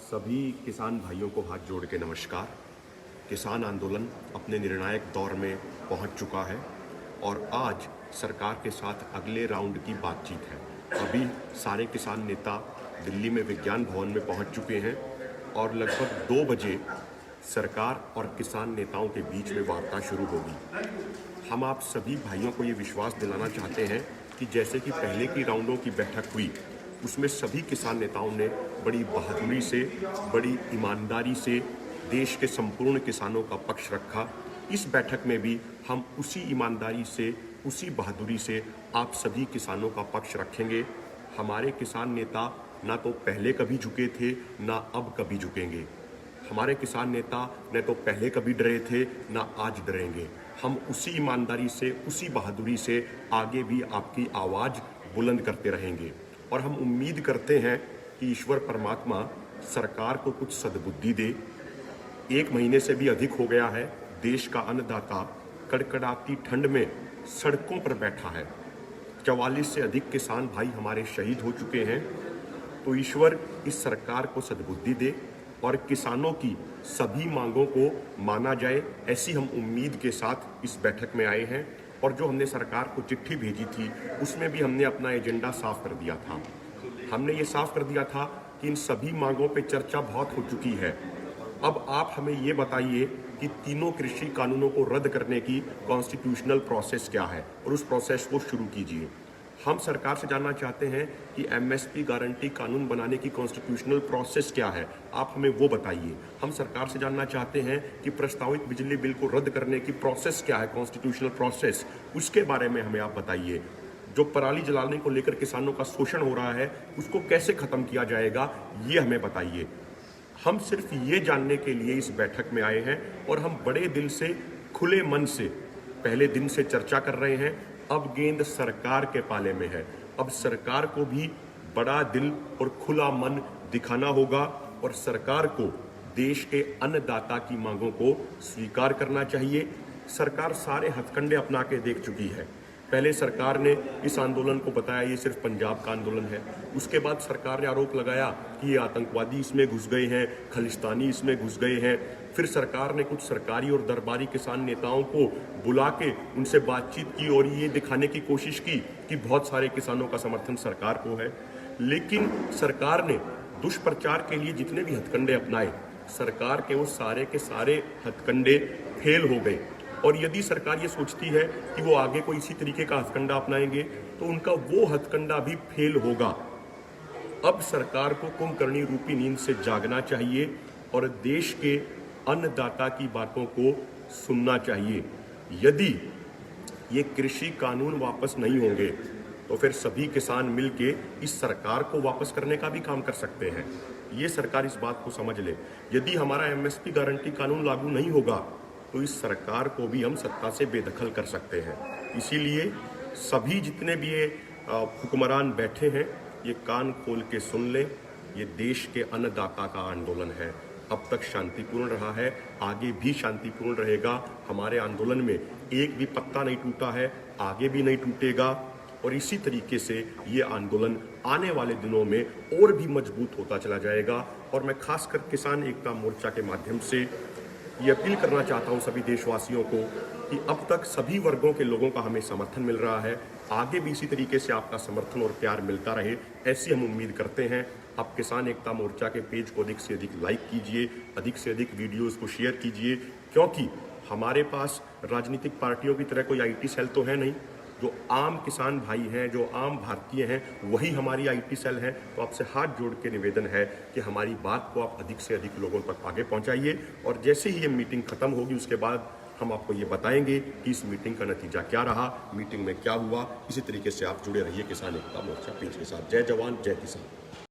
सभी किसान भाइयों को हाथ जोड़ के नमस्कार। किसान आंदोलन अपने निर्णायक दौर में पहुंच चुका है और आज सरकार के साथ अगले राउंड की बातचीत है। अभी सारे किसान नेता दिल्ली में विज्ञान भवन में पहुंच चुके हैं और लगभग 2 बजे सरकार और किसान नेताओं के बीच में वार्ता शुरू होगी। हम आप सभी भाइयों को ये विश्वास दिलाना चाहते हैं कि जैसे कि पहले की राउंडों की बैठक हुई, उसमें सभी किसान नेताओं ने बड़ी बहादुरी से, बड़ी ईमानदारी से देश के संपूर्ण किसानों का पक्ष रखा। इस बैठक में भी हम उसी ईमानदारी से, उसी बहादुरी से आप सभी किसानों का पक्ष रखेंगे। हमारे किसान नेता ना तो पहले कभी झुके थे, ना अब कभी झुकेंगे। हमारे किसान नेता न तो पहले कभी डरे थे, ना आज डरेंगे। हम उसी ईमानदारी से, उसी बहादुरी से आगे भी आपकी आवाज़ बुलंद करते रहेंगे और हम उम्मीद करते हैं कि ईश्वर परमात्मा सरकार को कुछ सद्बुद्धि दे। 1 महीने से भी अधिक हो गया है, देश का अन्नदाता कड़कड़ाती ठंड में सड़कों पर बैठा है। 44 से अधिक किसान भाई हमारे शहीद हो चुके हैं। तो ईश्वर इस सरकार को सद्बुद्धि दे और किसानों की सभी मांगों को माना जाए, ऐसी हम उम्मीद के साथ इस बैठक में आए हैं। और जो हमने सरकार को चिट्ठी भेजी थी, उसमें भी हमने अपना एजेंडा साफ कर दिया था। हमने ये साफ कर दिया था कि इन सभी मांगों पे चर्चा बहुत हो चुकी है। अब आप हमें ये बताइए कि तीनों कृषि कानूनों को रद्द करने की कॉन्स्टिट्यूशनल प्रोसेस क्या है और उस प्रोसेस को शुरू कीजिए। हम सरकार से जानना चाहते हैं कि एमएसपी गारंटी कानून बनाने की कॉन्स्टिट्यूशनल प्रोसेस क्या है, आप हमें वो बताइए। हम सरकार से जानना चाहते हैं कि प्रस्तावित बिजली बिल को रद्द करने की प्रोसेस क्या है, कॉन्स्टिट्यूशनल प्रोसेस, उसके बारे में हमें आप बताइए। जो पराली जलाने को लेकर किसानों का शोषण हो रहा है, उसको कैसे खत्म किया जाएगा, ये हमें बताइए। हम सिर्फ ये जानने के लिए इस बैठक में आए हैं और हम बड़े दिल से, खुले मन से पहले दिन से चर्चा कर रहे हैं। अब गेंद सरकार के पाले में है। अब सरकार को भी बड़ा दिल और खुला मन दिखाना होगा और सरकार को देश के अन्नदाता की मांगों को स्वीकार करना चाहिए। सरकार सारे हथकंडे अपना के देख चुकी है। पहले सरकार ने इस आंदोलन को बताया ये सिर्फ पंजाब का आंदोलन है। उसके बाद सरकार ने आरोप लगाया कि ये आतंकवादी इसमें घुस गए हैं, खलिस्तानी इसमें घुस गए हैं। फिर सरकार ने कुछ सरकारी और दरबारी किसान नेताओं को बुला के उनसे बातचीत की और ये दिखाने की कोशिश की कि बहुत सारे किसानों का समर्थन सरकार को है। लेकिन सरकार ने दुष्प्रचार के लिए जितने भी हथकंडे अपनाए, सरकार के वो सारे के सारे हथकंडे फेल हो गए। और यदि सरकार ये सोचती है कि वो आगे कोई इसी तरीके का हथकंडा अपनाएंगे तो उनका वो हथकंडा भी फेल होगा। अब सरकार को कुंभकर्णी रूपी नींद से जागना चाहिए और देश के अन्नदाता की बातों को सुनना चाहिए। यदि ये कृषि कानून वापस नहीं होंगे तो फिर सभी किसान मिलके इस सरकार को वापस करने का भी काम कर सकते हैं। ये सरकार इस बात को समझ ले। यदि हमारा एमएसपी गारंटी कानून लागू नहीं होगा तो इस सरकार को भी हम सत्ता से बेदखल कर सकते हैं। इसीलिए सभी जितने भी ये हुक्मरान बैठे हैं, ये कान खोल के सुन लें। ये देश के अन्नदाता का आंदोलन है। अब तक शांतिपूर्ण रहा है, आगे भी शांतिपूर्ण रहेगा। हमारे आंदोलन में एक भी पत्ता नहीं टूटा है, आगे भी नहीं टूटेगा। और इसी तरीके से ये आंदोलन आने वाले दिनों में और भी मजबूत होता चला जाएगा। और मैं खासकर किसान एकता मोर्चा के माध्यम से ये अपील करना चाहता हूँ सभी देशवासियों को कि अब तक सभी वर्गों के लोगों का हमें समर्थन मिल रहा है। आगे भी इसी तरीके से आपका समर्थन और प्यार मिलता रहे, ऐसी हम उम्मीद करते हैं। आप किसान एकता मोर्चा के पेज को अधिक से अधिक लाइक कीजिए, अधिक से अधिक वीडियोस को शेयर कीजिए, क्योंकि हमारे पास राजनीतिक पार्टियों की तरह कोई आईटी सेल तो है नहीं। जो आम किसान भाई हैं, जो आम भारतीय हैं, वही हमारी आईटी सेल है। तो आपसे हाथ जोड़ के निवेदन है कि हमारी बात को आप अधिक से अधिक लोगों तक आगे पहुंचाइए। और जैसे ही ये मीटिंग खत्म होगी उसके बाद हम आपको ये बताएंगे कि इस मीटिंग का नतीजा क्या रहा, मीटिंग में क्या हुआ। इसी तरीके से आप जुड़े रहिए किसान एकता मोर्चा पेज के साथ। जय जवान, जय किसान।